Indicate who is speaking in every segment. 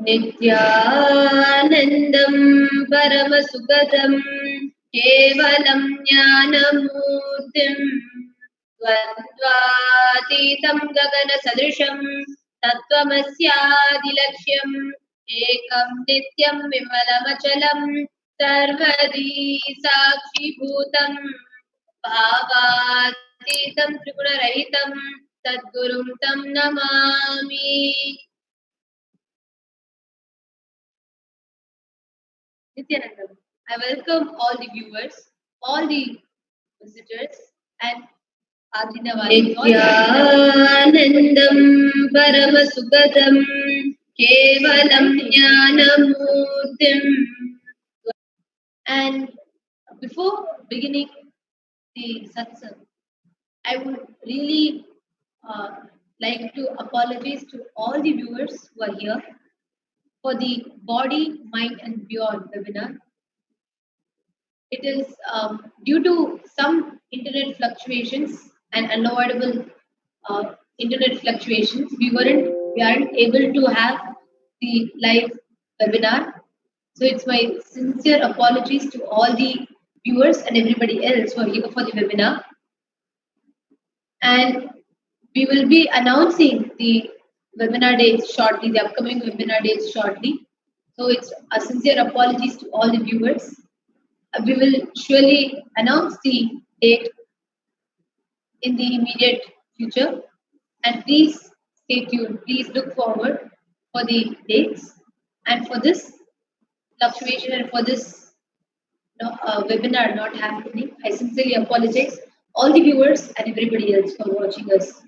Speaker 1: नित्यानन्दं परमसुखदं केवलं ज्ञानमूर्तिं द्वन्द्वातीतं गगनसदृशं तत्त्वमस्यादिलक्ष्यम् एकं नित्यं विमलमचलं सर्वदी साक्षिभूतं भावातीतं त्रिगुणरहितं सद्गुरुं तं Namami. Nityanandam. I welcome all the viewers, all the visitors, and Nityanandam Paramasukadam Kevalam Jnanamurtim. And before beginning the satsang, I would really like to apologize to all the viewers who are here for the Body, Mind and Beyond webinar. It is due to some internet fluctuations and unavoidable internet fluctuations. We aren't able to have the live webinar. So it's my sincere apologies to all the viewers and everybody else who are here for the webinar. And we will be announcing the webinar dates shortly, the upcoming webinar dates shortly. So it's a sincere apologies to all the viewers. We will surely announce the date in the immediate future, and please stay tuned. Please look forward for the dates and for this fluctuation and for this webinar not happening. I sincerely apologize all the viewers and everybody else for watching us.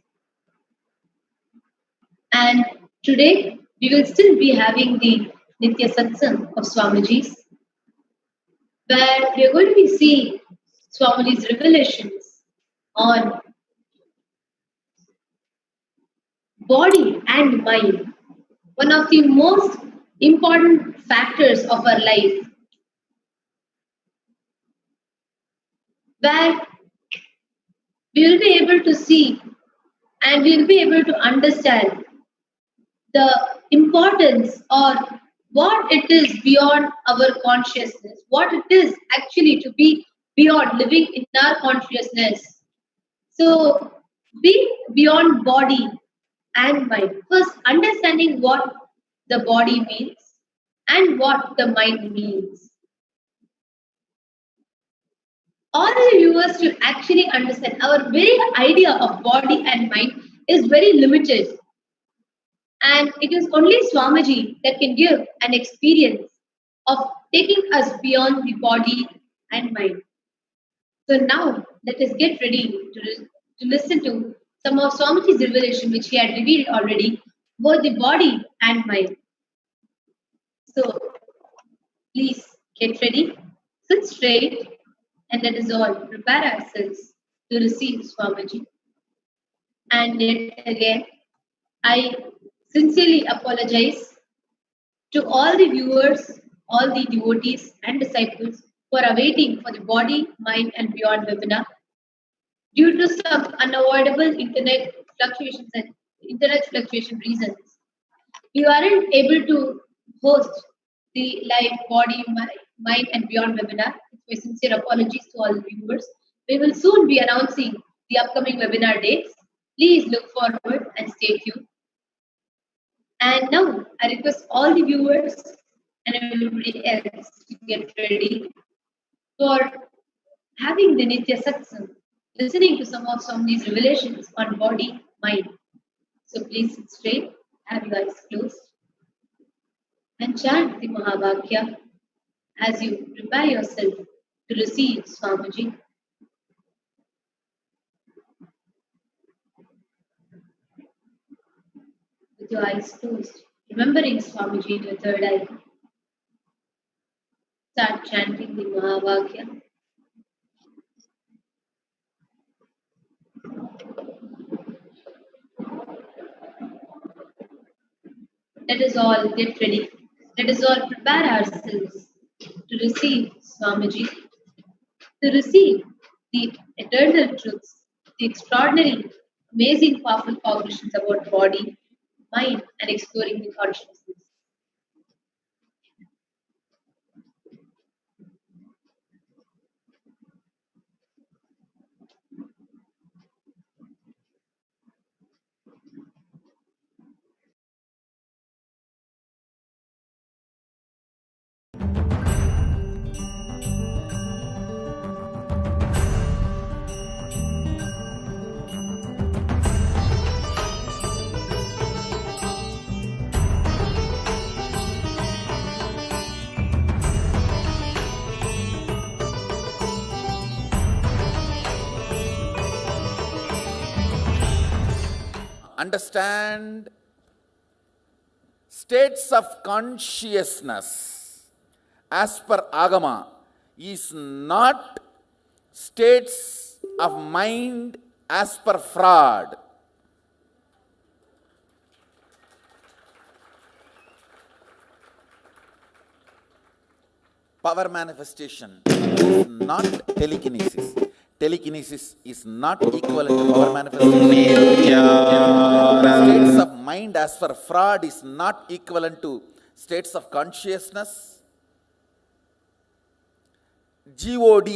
Speaker 1: And today we will still be having the Nitya Satsang of Swamiji's, where we are going to be seeing Swamiji's revelations on body and mind, one of the most important factors of our life, where we will be able to see and we will be able to understand the importance or what it is beyond our consciousness, what it is actually to be beyond living in our consciousness. So, be beyond body and mind. First, understanding what the body means and what the mind means. All the viewers should actually understand our very idea of body and mind is very limited. And it is only Swamiji that can give an experience of taking us beyond the body and mind. So now let us get ready to listen to some of Swamiji's revelation which he had revealed already, both the body and mind. So please get ready, sit straight, and let us all prepare ourselves to receive Swamiji. And yet again, I sincerely apologize to all the viewers, all the devotees and disciples who are awaiting for the Body, Mind and Beyond webinar. Due to some unavoidable internet fluctuation reasons, we aren't able to host the live Body, Mind and Beyond webinar. It's my sincere apologies to all the viewers. We will soon be announcing the upcoming webinar dates. Please look forward and stay tuned. And now I request all the viewers and everybody else to get ready for having the Nitya Satsang, listening to some of these revelations on body, mind. So please sit straight, have your eyes closed, and chant the Mahavakya as you prepare yourself to receive Swamiji. With your eyes closed, remembering Swamiji in your third eye, start chanting the Mahavakya. Let us all get ready. Let us all prepare ourselves to receive Swamiji, to receive the eternal truths, the extraordinary, amazing, powerful cognitions about body, mind, and exploring the consciousness.
Speaker 2: understand states of consciousness as per Agama is not states of mind as per Freud. Power manifestation is not telekinesis. Telekinesis is not equivalent to power manifestation. States of mind as per Freud is not equivalent to states of consciousness. God,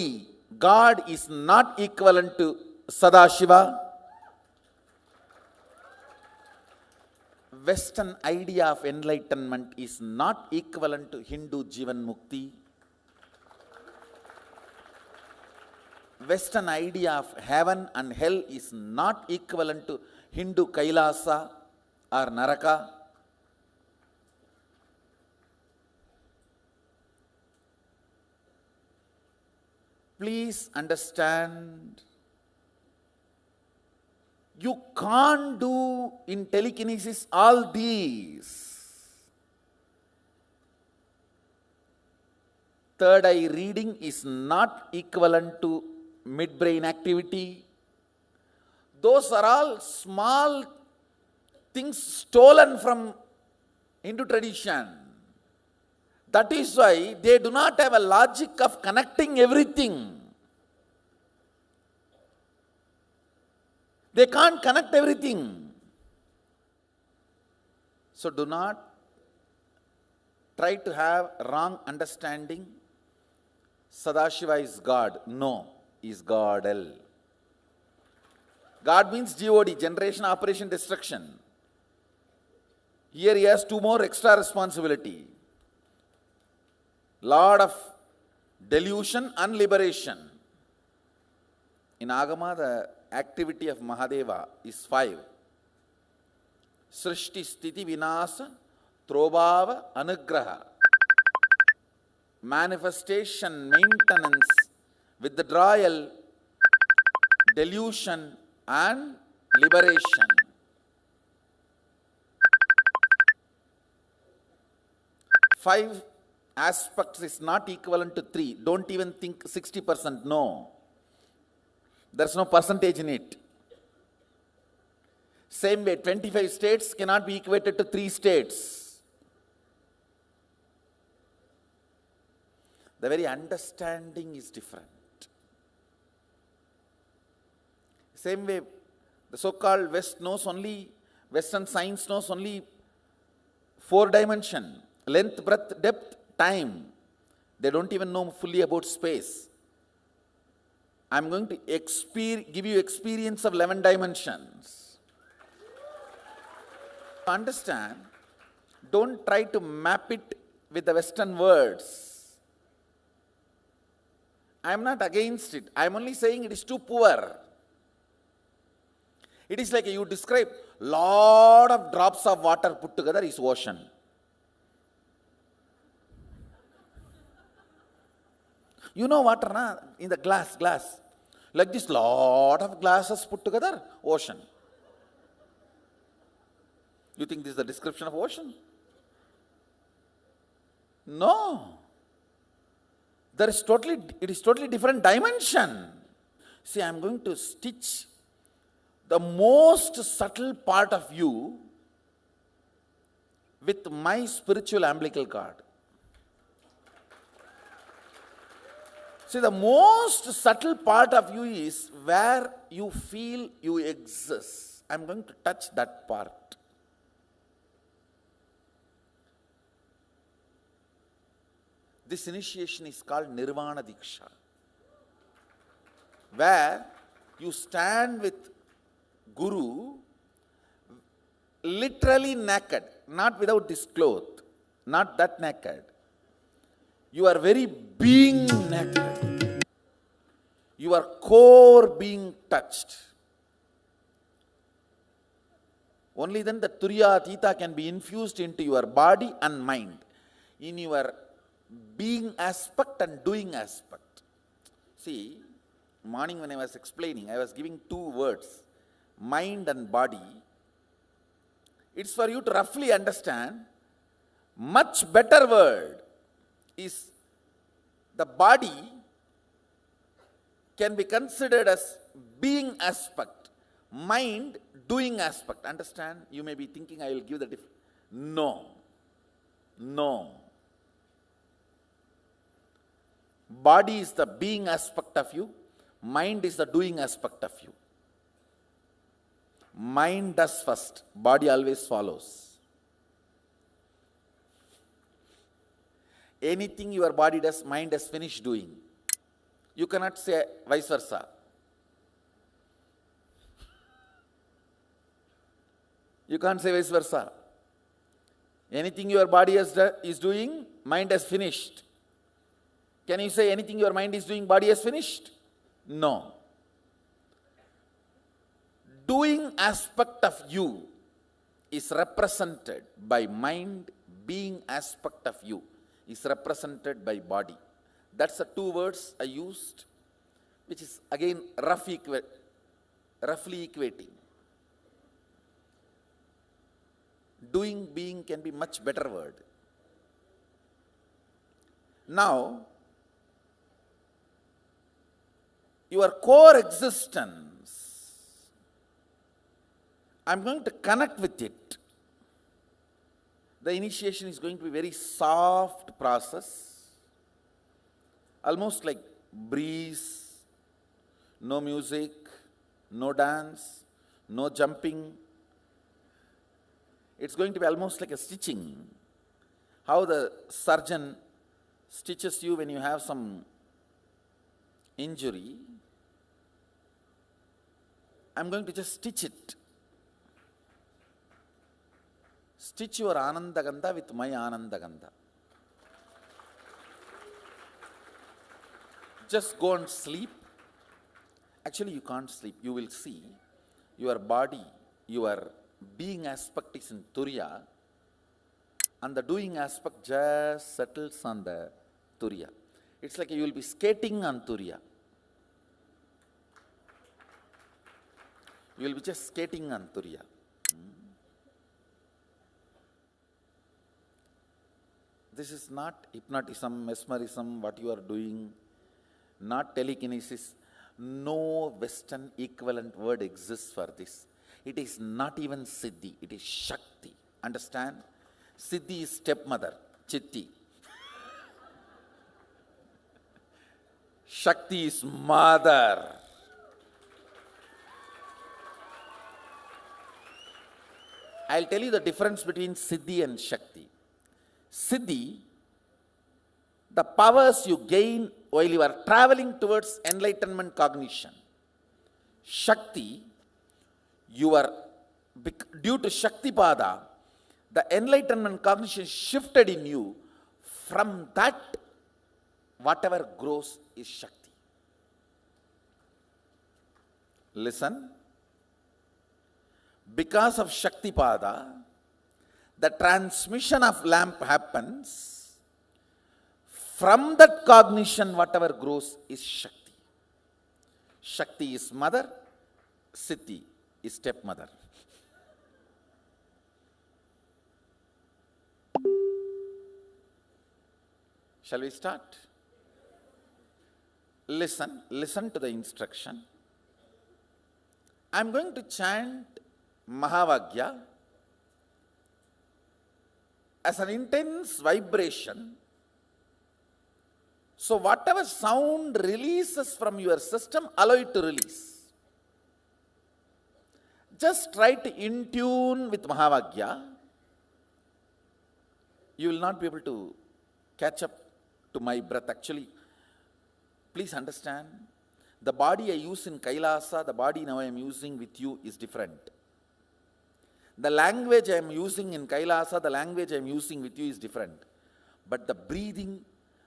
Speaker 2: God is not equivalent to Sadashiva. Western idea of enlightenment is not equivalent to Hindu Jivan Mukti. Western idea of heaven and hell is not equivalent to Hindu Kailasa or Naraka. Please understand, you can't do in telekinesis all these. Third eye reading is not equivalent to midbrain activity. Those are all small things stolen from Hindu tradition. That is why they do not have a logic of connecting everything. They can't connect everything. So do not try to have wrong understanding. Sadashiva is God. No, is God L. God means God, generation, operation, destruction. Here he has two more extra responsibility. Lord of delusion and liberation. In Agama, the activity of Mahadeva is 5. Srishti, Sthiti, Vinasa, Trobhava, Anugraha. Manifestation, maintenance, withdrawal, delusion and liberation. 5 aspects is not equivalent to 3. Don't even think 60%. No. There's no percentage in it. Same way, 25 states cannot be equated to 3 states. The very understanding is different. Same way, the so-called Western science knows only 4 dimension, length, breadth, depth, time. They don't even know fully about space. I'm going to give you experience of 11 dimensions. To understand, don't try to map it with the Western words. I'm not against it. I'm only saying it is too poor. It is like you describe lot of drops of water put together is ocean. You know water, na? In the glass. Like this, lot of glasses put together, ocean. You think this is the description of ocean? No. It is totally different dimension. See, I am going to stitch the most subtle part of you with my spiritual umbilical cord. See, the most subtle part of you is where you feel you exist. I am going to touch that part. This initiation is called Nirvana Diksha, where you stand with Guru literally naked, not without this cloth, not that naked. You are very being naked. Your core being touched. Only then the Turiya Atita can be infused into your body and mind, in your being aspect and doing aspect. See, morning when I was explaining, I was giving 2 words, mind and body. It's for you to roughly understand. Much better word is the body can be considered as being aspect, mind doing aspect. Understand? You may be thinking I will give the No. No. Body is the being aspect of you, mind is the doing aspect of you. Mind does first, body always follows. Anything your body does, mind has finished doing. You cannot say vice versa. You can't say vice versa. Anything your body is doing, mind has finished. Can you say anything your mind is doing, body has finished? No. Doing aspect of you is represented by mind, being aspect of you is represented by body. That's the two words I used, which is again roughly equating. Doing, being can be much better word. Now, your core existence, I'm going to connect with it. The initiation is going to be very soft process, almost like breeze, no music, no dance, no jumping. It's going to be almost like a stitching. How the surgeon stitches you when you have some injury. I'm going to just stitch it. Stitch your Anandagandha with my Anandagandha. Just go and sleep. Actually, you can't sleep. You will see your body, your being aspect is in Turiya, and the doing aspect just settles on the Turiya. It's like you will be skating on Turiya. You will be just skating on Turiya. This is not hypnotism, mesmerism, what you are doing, not telekinesis. No Western equivalent word exists for this. It is not even Siddhi, it is Shakti. Understand? Siddhi is stepmother, Chitti. Shakti is mother. I'll tell you the difference between Siddhi and Shakti. Siddhi, the powers you gain while you are traveling towards enlightenment cognition. Shakti, you are, due to Shaktipada, the enlightenment cognition shifted in you. From that, whatever grows is Shakti. Listen. Because of Shaktipada, the transmission of lamp happens. From that cognition, whatever grows is Shakti. Shakti is mother, Siddhi is stepmother. Shall we start? Listen to the instruction. I am going to chant Mahavagya as an intense vibration. So whatever sound releases from your system, allow it to release. Just try to in tune with Mahavagya. You will not be able to catch up to my breath. Actually, please understand, the body I use in Kailasa, the body now I am using with you is different. The language I am using in Kailasa, the language I am using with you is different. But the breathing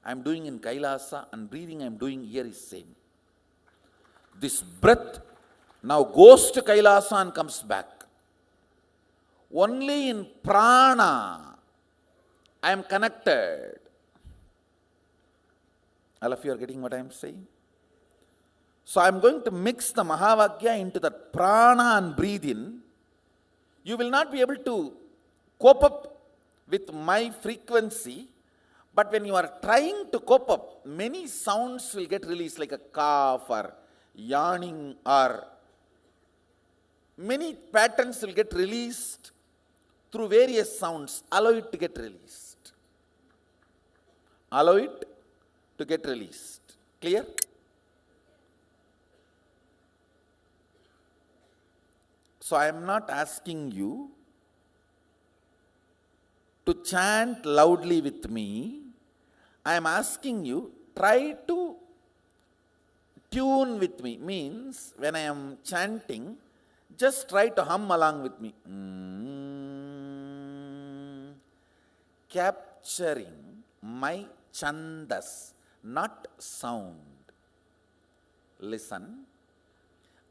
Speaker 2: I am doing in Kailasa and breathing I am doing here is same. This breath now goes to Kailasa and comes back. Only in prana I am connected. All of you are getting what I am saying? So I am going to mix the Mahavagya into the prana and breathe in. You will not be able to cope up with my frequency, but when you are trying to cope up, many sounds will get released, like a cough or yawning, or many patterns will get released through various sounds. Allow it to get released. Allow it to get released. Clear? So I am not asking you to chant loudly with me. I am asking you, try to tune with me. Means, when I am chanting, just try to hum along with me. Capturing my chandas, not sound. Listen.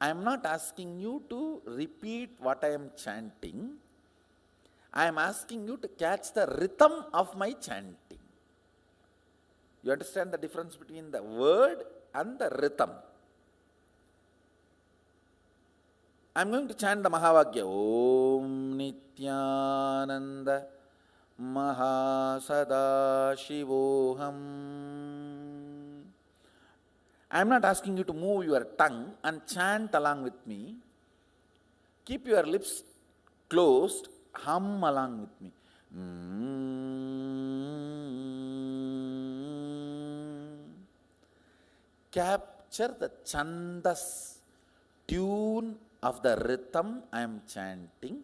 Speaker 2: I am not asking you to repeat what I am chanting. I am asking you to catch the rhythm of my chanting. You understand the difference between the word and the rhythm? I am going to chant the Mahavagya. Om Nityananda Mahasada Shivoham. I am not asking you to move your tongue and chant along with me. Keep your lips closed, hum along with me. Capture the chandas, tune of the rhythm I am chanting.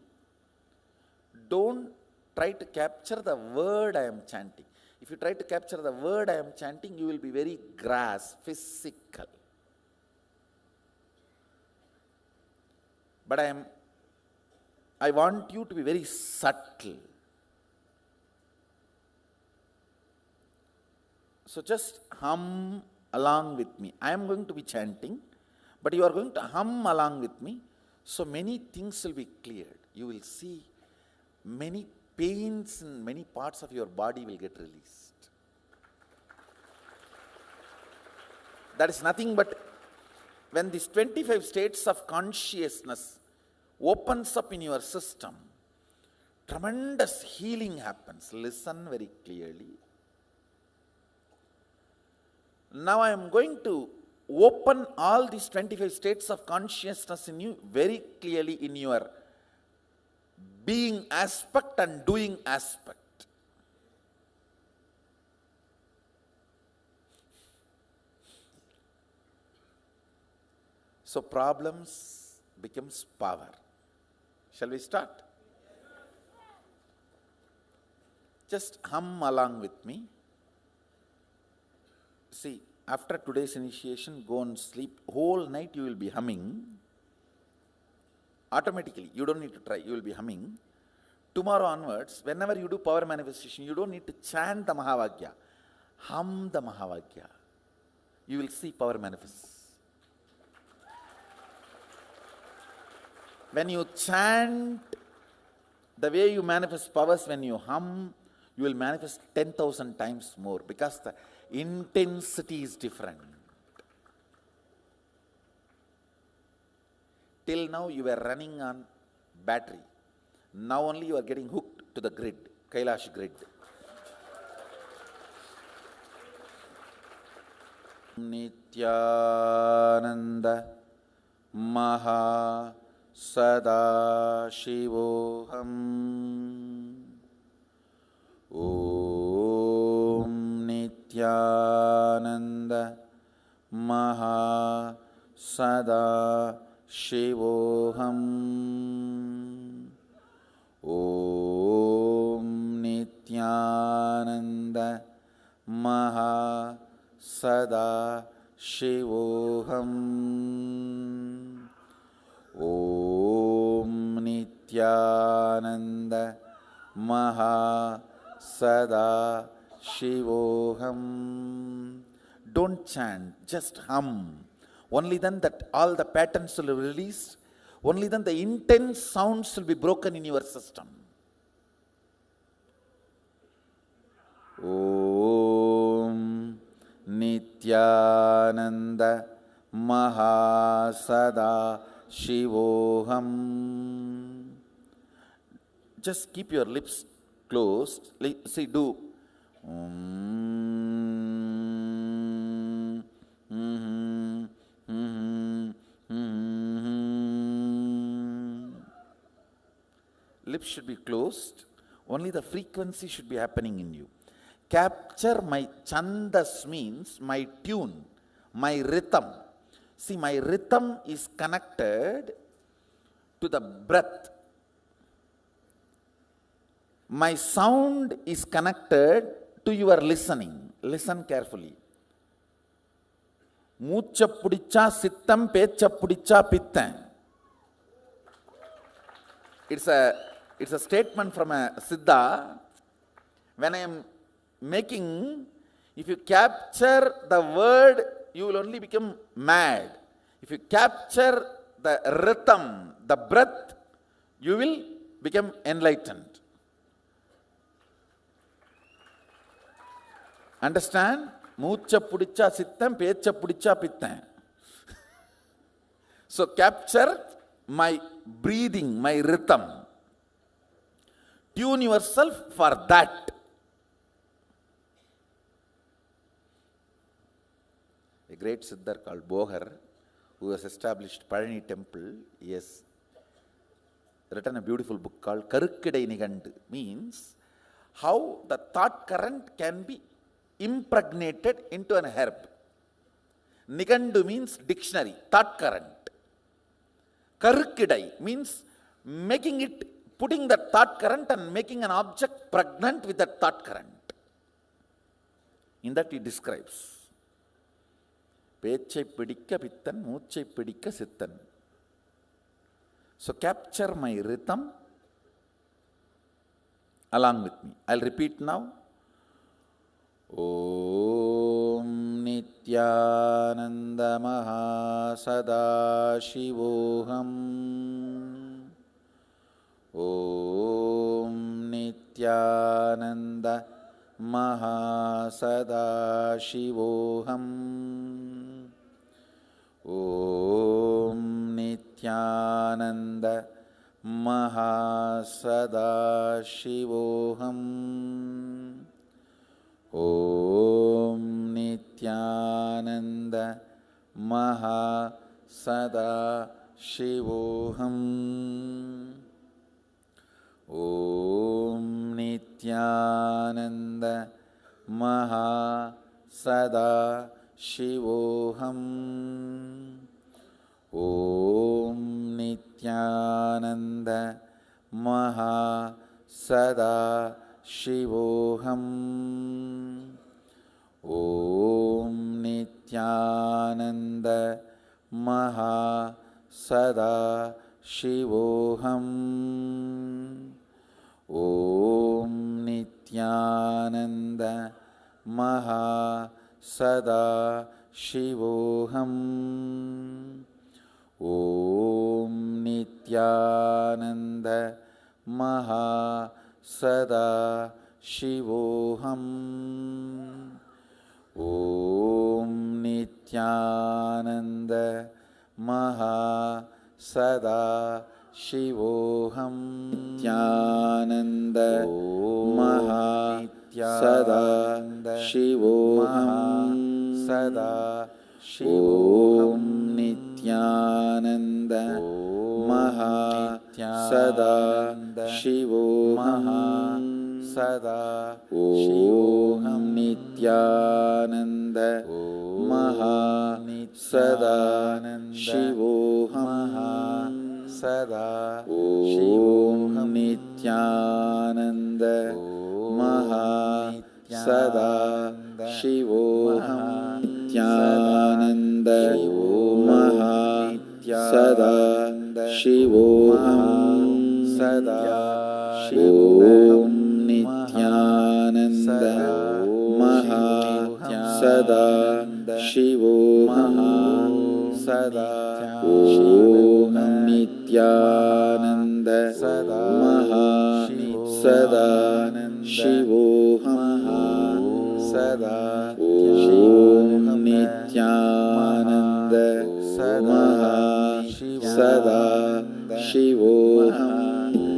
Speaker 2: Don't try to capture the word I am chanting. If you try to capture the word I am chanting, you will be very grass, physical. But I want you to be very subtle. So just hum along with me. I am going to be chanting, but you are going to hum along with me. So many things will be cleared. You will see many pains in many parts of your body will get released. That is nothing but when these 25 states of consciousness opens up in your system, tremendous healing happens. Listen very clearly. Now I am going to open all these 25 states of consciousness in you very clearly in your being aspect and doing aspect. So problems becomes power. Shall we start? Just hum along with me. See, after today's initiation, go and sleep. Whole night you will be humming. Automatically, you don't need to try, you will be humming. Tomorrow onwards, whenever you do power manifestation, you don't need to chant the Mahavagya. Hum the Mahavagya. You will see power manifest. When you chant, the way you manifest powers, when you hum, you will manifest 10,000 times more, because the intensity is different. Till now you were running on battery. Now only you are getting hooked to the grid, Kailash grid. Nityananda Maha Sada Shivoham. Om Nityananda Maha Sada Shivoham. Om Nityananda Maha Sada Shivoham. Om Nityananda Maha Sada Shivoham. Don't chant, just hum. Only then that all the patterns will be released. Only then the intense sounds will be broken in your system. Om Nityananda Maha Sada Shivoham. Just keep your lips closed. See, do. Lips should be closed. Only the frequency should be happening in you. Capture my chandas means my tune, my rhythm. See, my rhythm is connected to the breath. My sound is connected to your listening. Listen carefully. மூச்ச புடிச்சா சித்தம் பேச்ச புடிச்சா பித்தம். It's a statement from a Siddha. When I am making, if you capture the word, you will only become mad. If you capture the rhythm, the breath, you will become enlightened. Understand? மூச்ச புடிச்சா சித்தம் பேச்ச புடிச்சா பித்தம். So capture my breathing, my rhythm. Tune yourself for that. A great Siddhar called Bohar, who has established Palani temple, he has written a beautiful book called Karukkidai Nigandu, means how the thought current can be impregnated into an herb. Nigandu means dictionary, thought current. Karukkidai means making it, putting the thought current and making an object pregnant with that thought current. In that he describes. பேச்சை பிடிக்க பித்தன் மூச்சை பிடிக்க சித்தன். So capture my rhythm along with me. I'll repeat now. Om Nityananda Mahasadaशिवोऽहम्. Om Nityananda Mahasadaशिवोऽहम्. Om Nityananda Mahasadaशिवोऽहम्. Om Nityananda Mahasadaशिवोऽहम्. Om Nityananda Mahasadaशिवोऽहम्. Om Nityananda Mahasadaशिवोऽहम्. Om Nityananda Mahasadaशिवोऽहम्. Om Nityananda Mahasadaशिवोऽham. Om Nityananda Mahasadaशिवोऽham. Om Nityananda Mahasadaशिवोऽham. Nityananda Mahasadaशिवोऽham. Om Nityananda Mahasadaशिवोऽham. Om Nityananda Mahasadaशिवोऽham. Om Nityananda Mahasadaशिवोऽham. Nityananda Mahasadaशिवोऽham. Om Nityananda Mahasadaशिवोऽham. Om Nityananda Mahasadaशिवोऽham. Om Nityananda Mahasadaशिवोऽham.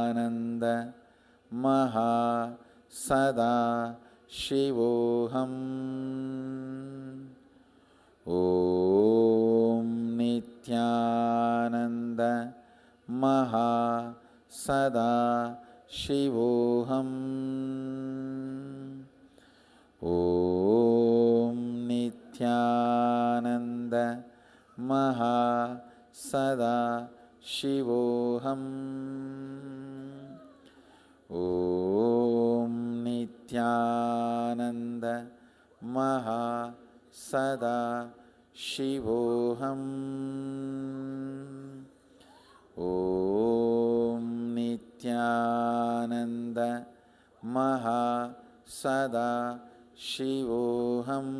Speaker 2: Nityanand महा सदा शिवोऽहम्। ॐ नित्यानन्द महा सदा शिवोऽहम्। ॐ नित्यानन्द महा सदा शिवोऽहम्। ॐ नित्यानन्द महा सदा शिवोऽहम्। ॐ नित्यानन्द महा सदा शिवोऽहम्।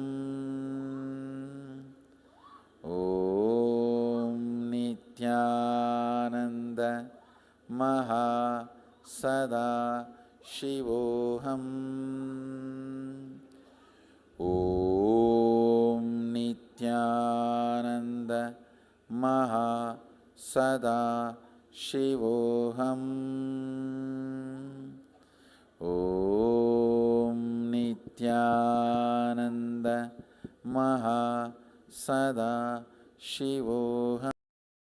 Speaker 2: ॐ नित्यानन्द महा सदा शिवोऽहम्। ॐ नित्यानन्द महा सदा शिवोऽहम्। ॐ नित्यानन्द महा सदा शिवोऽहम्।